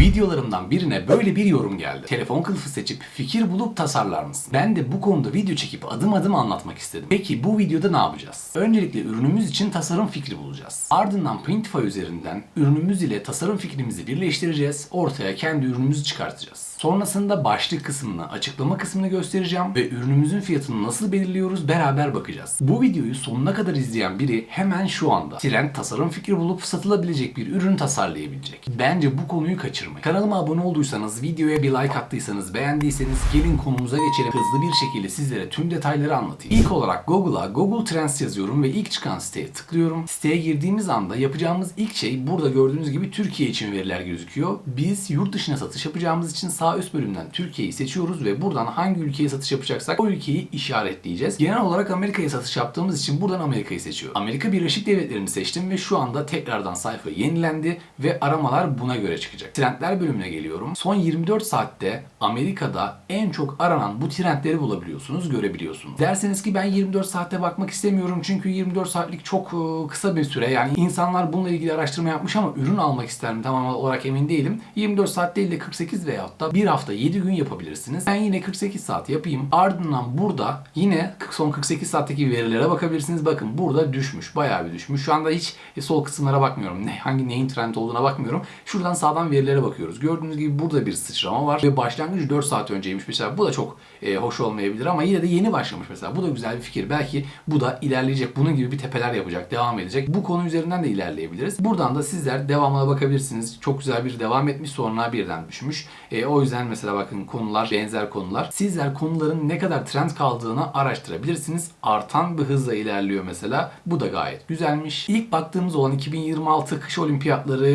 Videolarımdan birine böyle bir yorum geldi. Telefon kılıfı seçip fikir bulup tasarlar mısın? Ben de bu konuda video çekip adım adım anlatmak istedim. Peki bu videoda ne yapacağız? Öncelikle ürünümüz için tasarım fikri bulacağız. Ardından Printify üzerinden ürünümüz ile tasarım fikrimizi birleştireceğiz. Ortaya kendi ürünümüzü çıkartacağız. Sonrasında başlık kısmını, açıklama kısmını göstereceğim ve ürünümüzün fiyatını nasıl belirliyoruz beraber bakacağız. Bu videoyu sonuna kadar izleyen biri hemen şu anda trend tasarım fikri bulup satılabilecek bir ürün tasarlayabilecek. Bence bu konuyu kaçırmayın. Kanalıma abone olduysanız, videoya bir like attıysanız, beğendiyseniz gelin konumuza geçelim. Hızlı bir şekilde sizlere tüm detayları anlatayım. İlk olarak Google'a Google Trends yazıyorum ve ilk çıkan siteye tıklıyorum. Siteye girdiğimiz anda yapacağımız ilk şey burada gördüğünüz gibi Türkiye için veriler gözüküyor. Biz yurt dışına satış yapacağımız için sağ üst bölümden Türkiye'yi seçiyoruz ve buradan hangi ülkeye satış yapacaksak o ülkeyi işaretleyeceğiz. Genel olarak Amerika'ya satış yaptığımız için buradan Amerika'yı seçiyorum. Amerika Birleşik Devletleri'ni seçtim ve şu anda tekrardan sayfa yenilendi ve aramalar buna göre çıkacak. Trendler bölümüne geliyorum. Son 24 saatte Amerika'da en çok aranan bu trendleri bulabiliyorsunuz, görebiliyorsunuz. Derseniz ki ben 24 saatte bakmak istemiyorum çünkü 24 saatlik çok kısa bir süre. Yani insanlar bununla ilgili araştırma yapmış ama ürün almak ister mi tam olarak emin değilim. 24 saat değil de 48 veyahut da bir hafta 7 gün yapabilirsiniz. Ben yine 48 saat yapayım. Ardından burada yine son 48 saatteki verilere bakabilirsiniz. Bakın burada düşmüş. Bayağı bir düşmüş. Şu anda hiç sol kısımlara bakmıyorum. Hangi neyin trend olduğuna bakmıyorum. Şuradan sağdan verilere bakıyoruz. Gördüğünüz gibi burada bir sıçrama var ve başlangıcı 4 saat önceymiş mesela. Bu da çok hoş olmayabilir ama yine de yeni başlamış mesela. Bu da güzel bir fikir. Belki bu da ilerleyecek. Bunun gibi bir tepeler yapacak. Devam edecek. Bu konu üzerinden de ilerleyebiliriz. Buradan da sizler devamına bakabilirsiniz. Çok güzel bir devam etmiş sonra birden düşmüş. O yüzden mesela bakın konular, benzer konular. Sizler konuların ne kadar trend kaldığını araştırabilirsiniz. Artan bir hızla ilerliyor mesela. Bu da gayet güzelmiş. İlk baktığımız olan 2026 kış olimpiyatları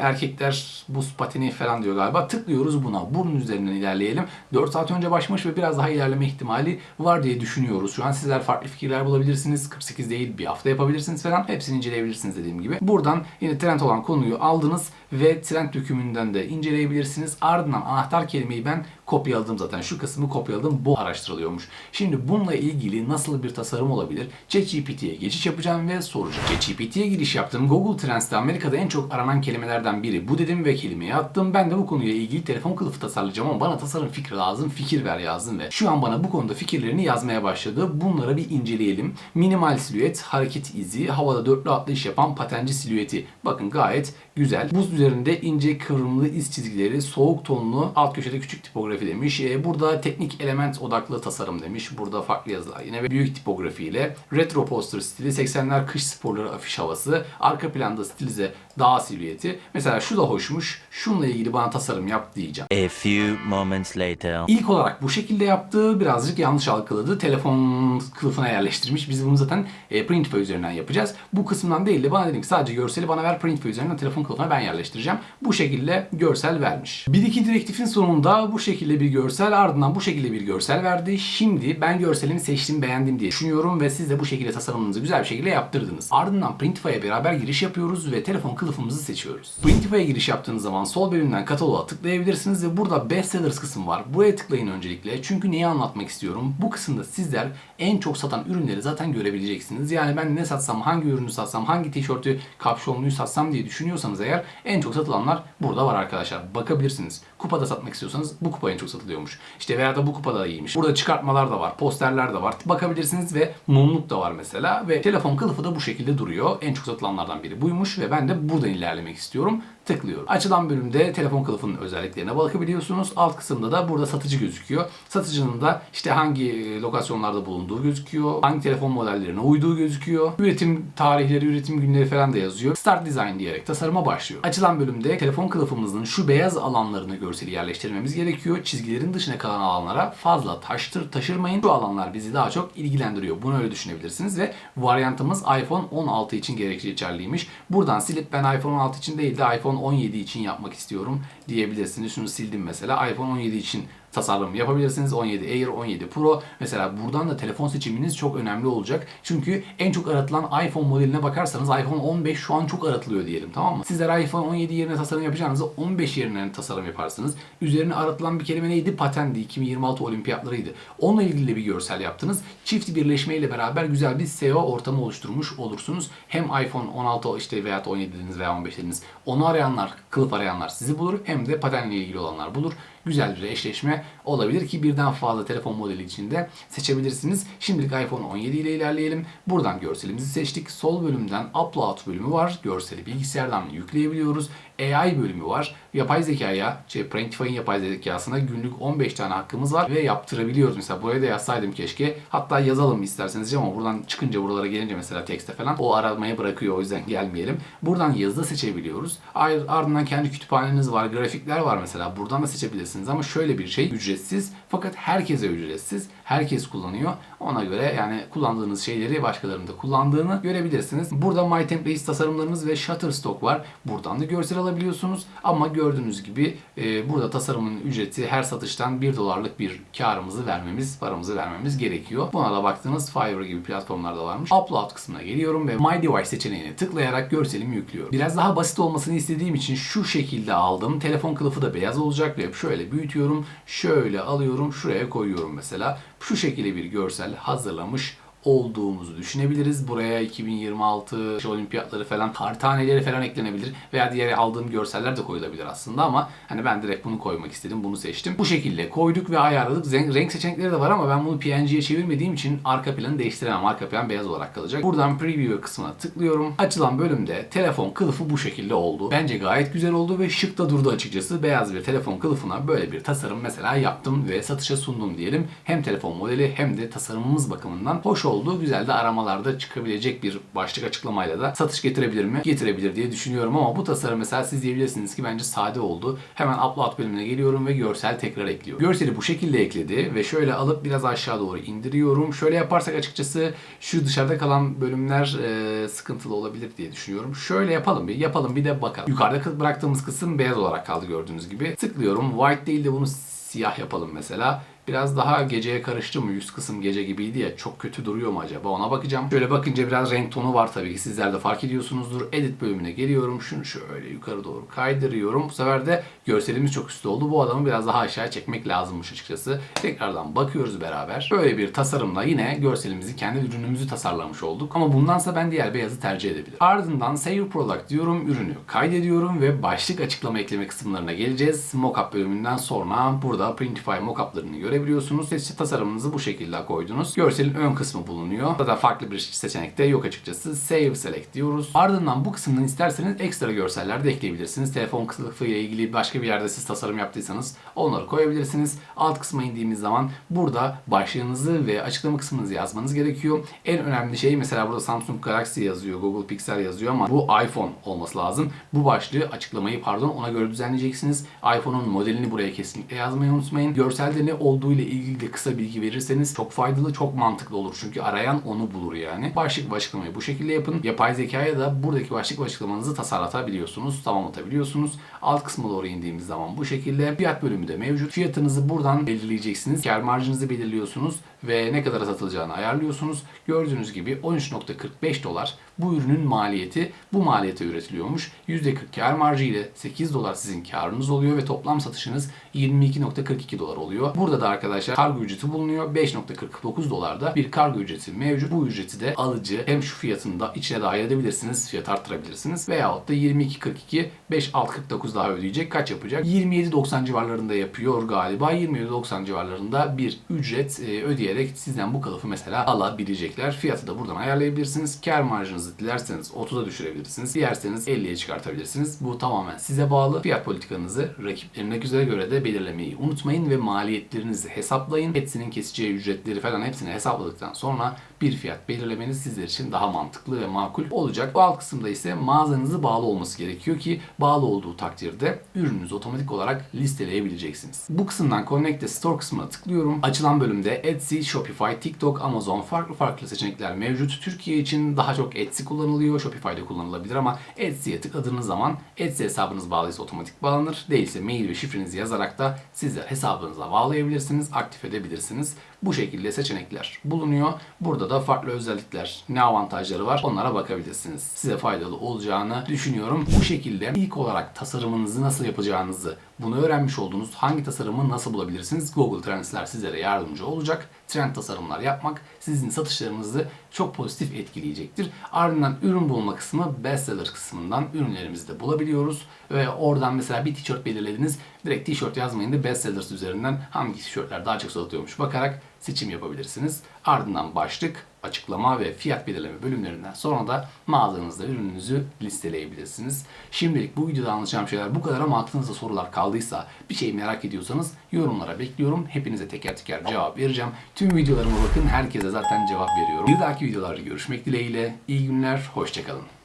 erkekler buz pateni falan diyor galiba. Tıklıyoruz buna. Bunun üzerinden ilerleyelim. 4 saat önce başlamış ve biraz daha ilerleme ihtimali var diye düşünüyoruz. Şu an sizler farklı fikirler bulabilirsiniz. 48 değil bir hafta yapabilirsiniz falan. Hepsini inceleyebilirsiniz dediğim gibi. Buradan yine trend olan konuyu aldınız ve trend dökümünden de inceleyebilirsiniz. Ardından anahtar kelimeyi ben kopyaladım zaten. Şu kısmı kopyaladım. Bu araştırılıyormuş. Şimdi bununla ilgili nasıl bir tasarım olabilir? ChatGPT'ye geçiş yapacağım ve soracağım. ChatGPT'ye giriş yaptım. Google Trends'te Amerika'da en çok aranan kelimelerden biri. Bu dedim ve kelimeyi attım. Ben de bu konuyla ilgili telefon kılıfı tasarlayacağım ama bana tasarım fikri lazım. Fikir ver yazdım ve şu an bana bu konuda fikirlerini yazmaya başladı. Bunları bir inceleyelim. Minimal silüet, hareket izi, havada dörtlü atlayış yapan patenci silüeti. Bakın gayet güzel. Buz üzerinde ince kıvrımlı iz çizgileri, soğuk tonlu, alt köşede küçük tipografi demiş. Burada teknik element odaklı tasarım demiş. Burada farklı yazılar yine ve büyük tipografiyle. Retro poster stili, 80'ler kış sporları afiş havası. Arka planda stilize dağ silüeti. Mesela şu da hoşmuş. Şununla ilgili bana tasarım yap diyeceğim. A few moments later. İlk olarak bu şekilde yaptığı birazcık yanlış algıladı. Telefon kılıfına yerleştirmiş. Biz bunu zaten Printify üzerinden yapacağız. Bu kısımdan değil de bana dedim ki sadece görseli bana ver, Printify üzerinden telefon kılıfına ben yerleştireceğim. Bu şekilde görsel vermiş. Bir iki direktifin sonunda bu şekilde bir görsel, ardından bu şekilde bir görsel verdi. Şimdi ben görselimi seçtim, beğendim diye düşünüyorum ve siz de bu şekilde tasarımınızı güzel bir şekilde yaptırdınız. Ardından Printify'a beraber giriş yapıyoruz ve telefon kılıfımızı seçiyoruz. Printify'a giriş yaptığınız zaman sol bölümden kataloğa tıklayabilirsiniz ve burada Best Sellers kısmı var. Buraya tıklayın öncelikle. Çünkü neyi anlatmak istiyorum? Bu kısımda sizler en çok satan ürünleri zaten görebileceksiniz. Yani ben ne satsam, hangi ürünü satsam, hangi tişörtü, kapşonluyu satsam diye düşünüyorsanız eğer en çok satılanlar burada var arkadaşlar. Bakabilirsiniz. Kupada satmak istiyorsanız bu kupa en çok satılıyormuş. İşte veya da bu kupada iyiymiş. Burada çıkartmalar da var, posterler de var. Bakabilirsiniz ve mumluk da var mesela ve telefon kılıfı da bu şekilde duruyor. En çok satılanlardan biri buymuş ve ben de buradan ilerlemek istiyorum. Tıklıyorum. Açılan bölümde telefon kılıfının özelliklerine bakabiliyorsunuz. Alt kısımda da burada satıcı gözüküyor. Satıcının da işte hangi lokasyonlarda bulunduğu gözüküyor. Hangi telefon modellerine uyduğu gözüküyor. Üretim tarihleri, üretim günleri falan da yazıyor. Start Design diyerek tasarıma başlıyor. Açılan bölümde telefon kılıfımızın şu beyaz alanlarını görseli yerleştirmemiz gerekiyor. Çizgilerin dışına kalan alanlara fazla taşırmayın. Şu alanlar bizi daha çok ilgilendiriyor. Bunu öyle düşünebilirsiniz ve varyantımız iPhone 16 için geçerliymiş. Buradan silip ben iPhone 16 için değil de iPhone 17 için yapmak istiyorum diyebilirsiniz. Şunu sildim mesela. iPhone 17 için tasarım yapabilirsiniz. 17 Air, 17 Pro. Mesela buradan da telefon seçiminiz çok önemli olacak. Çünkü en çok aratılan iPhone modeline bakarsanız iPhone 15 şu an çok aratılıyor diyelim, tamam mı? Sizler iPhone 17 yerine tasarım yapacağınızı 15 yerine tasarım yaparsınız. Üzerine aratılan bir kelime neydi? Patendi. 2026 olimpiyatlarıydı. Onunla ilgili bir görsel yaptınız. Çift birleşme ile beraber güzel bir SEO ortamı oluşturmuş olursunuz. Hem iPhone 16 işte veya 17 dediniz veya 15 dediniz. Onu arayanlar, kılıf arayanlar sizi bulur. Hem de patenle ilgili olanlar bulur. Güzel bir eşleşme olabilir ki birden fazla telefon modeli içinde seçebilirsiniz. Şimdilik iPhone 17 ile ilerleyelim. Buradan görselimizi seçtik. Sol bölümden Upload bölümü var. Görseli bilgisayardan yükleyebiliyoruz. AI bölümü var. Yapay zekaya, Printify'ın yapay zekasına günlük 15 tane hakkımız var ve yaptırabiliyoruz. Mesela buraya da yazsaydım keşke. Hatta yazalım isterseniz ama buradan çıkınca buralara gelince mesela tekste falan o aramayı bırakıyor, o yüzden gelmeyelim. Buradan yazıda seçebiliyoruz. Ardından kendi kütüphaneniz var, grafikler var mesela. Buradan da seçebilirsiniz ama şöyle bir şey ücretsiz fakat herkese ücretsiz. Herkes kullanıyor. Ona göre yani kullandığınız şeyleri başkalarının da kullandığını görebilirsiniz. Burada My Templates tasarımlarınız ve Shutterstock var. Buradan da görsel alabiliyorsunuz. Ama gördüğünüz gibi burada tasarımın ücreti her satıştan $1'lık bir karımızı vermemiz, paramızı vermemiz gerekiyor. Buna da baktığınız Fiverr gibi platformlarda varmış. Upload kısmına geliyorum ve My Device seçeneğine tıklayarak görselimi yüklüyorum. Biraz daha basit olmasını istediğim için şu şekilde aldım. Telefon kılıfı da beyaz olacak ve şöyle büyütüyorum. Şöyle alıyorum. Şuraya koyuyorum mesela. Şu şekilde bir görsel hazırlamış olduğumuzu düşünebiliriz. Buraya 2026 olimpiyatları falan, taneleri falan eklenebilir veya diğer aldığım görseller de koyulabilir aslında ama hani ben direkt bunu koymak istedim. Bunu seçtim. Bu şekilde koyduk ve ayarladık. Renk seçenekleri de var ama ben bunu PNG'ye çevirmediğim için arka planı değiştiremem. Arka plan beyaz olarak kalacak. Buradan Preview kısmına tıklıyorum. Açılan bölümde telefon kılıfı bu şekilde oldu. Bence gayet güzel oldu ve şık da durdu açıkçası. Beyaz bir telefon kılıfına böyle bir tasarım mesela yaptım ve satışa sundum diyelim. Hem telefon modeli hem de tasarımımız bakımından hoş oldu. Güzel de aramalarda çıkabilecek bir başlık açıklamayla da satış getirebilir mi? Getirebilir diye düşünüyorum ama bu tasarım mesela siz diyebilirsiniz ki bence sade oldu. Hemen Upload bölümüne geliyorum ve görsel tekrar ekliyorum. Görseli bu şekilde ekledi ve şöyle alıp biraz aşağı doğru indiriyorum. Şöyle yaparsak açıkçası şu dışarıda kalan bölümler sıkıntılı olabilir diye düşünüyorum. Şöyle yapalım bir de bakalım. Yukarıda bıraktığımız kısım beyaz olarak kaldı gördüğünüz gibi. Tıklıyorum. White değil de bunu siyah yapalım mesela. Biraz daha geceye karıştı mı? Yüz kısım gece gibiydi ya. Çok kötü duruyor mu acaba? Ona bakacağım. Şöyle bakınca biraz renk tonu var tabii ki. Sizler de fark ediyorsunuzdur. Edit bölümüne geliyorum. Şunu şöyle yukarı doğru kaydırıyorum. Bu sefer de görselimiz çok üstü oldu. Bu adamı biraz daha aşağı çekmek lazımmış açıkçası. Tekrardan bakıyoruz beraber. Böyle bir tasarımla yine görselimizi, kendi ürünümüzü tasarlamış olduk. Ama bundansa ben diğer beyazı tercih edebilirim. Ardından Save Product diyorum. Ürünü kaydediyorum ve başlık açıklama ekleme kısımlarına geleceğiz. Mockup bölümünden sonra burada Printify mockup'larını görebiliyorsunuz. Tasarımınızı bu şekilde koydunuz. Görselin ön kısmı bulunuyor. Zaten farklı bir seçenek de yok açıkçası. Save Select diyoruz. Ardından bu kısımdan isterseniz ekstra görseller de ekleyebilirsiniz. Telefon kılıfı ile ilgili başka bir yerde siz tasarım yaptıysanız onları koyabilirsiniz. Alt kısma indiğimiz zaman burada başlığınızı ve açıklama kısmınızı yazmanız gerekiyor. En önemli şey mesela burada Samsung Galaxy yazıyor, Google Pixel yazıyor ama bu iPhone olması lazım. Bu başlığı açıklamayı ona göre düzenleyeceksiniz. iPhone'un modelini buraya kesinlikle yazmayı unutmayın. Görselde ne olduğu ile ilgili de kısa bilgi verirseniz çok faydalı, çok mantıklı olur. Çünkü arayan onu bulur yani. Başlık ve açıklamayı bu şekilde yapın. Yapay zekaya da buradaki başlık ve açıklamanızı tasarlatabiliyorsunuz, tamamlatabiliyorsunuz. Alt kısma doğru indiğimiz zaman bu şekilde fiyat bölümü de mevcut. Fiyatınızı buradan belirleyeceksiniz. Kâr marjınızı belirliyorsunuz ve ne kadar satılacağını ayarlıyorsunuz. Gördüğünüz gibi $13.45 bu ürünün maliyeti. Bu maliyete üretiliyormuş. %40 kâr marjı ile $8 sizin kârınız oluyor ve toplam satışınız $22.42 oluyor. Burada da arkadaşlar kargo ücreti bulunuyor. $5.49 bir kargo ücreti mevcut. Bu ücreti de alıcı hem şu fiyatını da içine dahil edebilirsiniz. Fiyat arttırabilirsiniz. Veyahut da 22.42 5.649 daha ödeyecek. Kaç yapacak? 27.90 civarlarında yapıyor galiba. 27.90 civarlarında bir ücret ödeyerek sizden bu kılıfı mesela alabilecekler. Fiyatı da buradan ayarlayabilirsiniz. Kâr marjınızı dilerseniz 30'a düşürebilirsiniz. Dilerseniz 50'ye çıkartabilirsiniz. Bu tamamen size bağlı. Fiyat politikanızı rakiplerine göre de belirlemeyi unutmayın ve maliyetlerinizi hesaplayın. Etsy'nin keseceği ücretleri falan hepsini hesapladıktan sonra bir fiyat belirlemeniz sizler için daha mantıklı ve makul olacak. Bu alt kısımda ise mağazanızı bağlı olması gerekiyor ki bağlı olduğu takdirde ürününüzü otomatik olarak listeleyebileceksiniz. Bu kısımdan Connect the Store kısmına tıklıyorum. Açılan bölümde Etsy, Shopify, TikTok, Amazon farklı seçenekler mevcut. Türkiye için daha çok Etsy Etsy kullanılıyor. Shopify'da kullanılabilir ama Etsy'ye tıkladığınız zaman Etsy hesabınız bağlıysa otomatik bağlanır. Değilse mail ve şifrenizi yazarak da sizler hesabınıza bağlayabilirsiniz, aktif edebilirsiniz. Bu şekilde seçenekler bulunuyor. Burada da farklı özellikler, ne avantajları var onlara bakabilirsiniz. Size faydalı olacağını düşünüyorum. Bu şekilde ilk olarak tasarımınızı nasıl yapacağınızı, bunu öğrenmiş olduğunuz hangi tasarımı nasıl bulabilirsiniz? Google Trends'ler sizlere yardımcı olacak. Trend tasarımlar yapmak sizin satışlarınızı çok pozitif etkileyecektir. Ardından ürün bulma kısmı bestseller kısmından ürünlerimizi de bulabiliyoruz. Ve oradan mesela bir tişört belirlediniz. Direkt tişört yazmayın da bestsellers üzerinden hangi tişörtler daha çok satılıyormuş bakarak seçim yapabilirsiniz. Ardından başlık, açıklama ve fiyat belirleme bölümlerinden sonra da mağazanızda ürününüzü listeleyebilirsiniz. Şimdilik bu videoda anlatacağım şeyler bu kadar ama aklınızda sorular kaldıysa, bir şey merak ediyorsanız yorumlara bekliyorum. Hepinize teker teker cevap vereceğim. Tüm videolarıma bakın, herkese zaten cevap veriyorum. Bir dahaki videolarda görüşmek dileğiyle. İyi günler, hoşça kalın.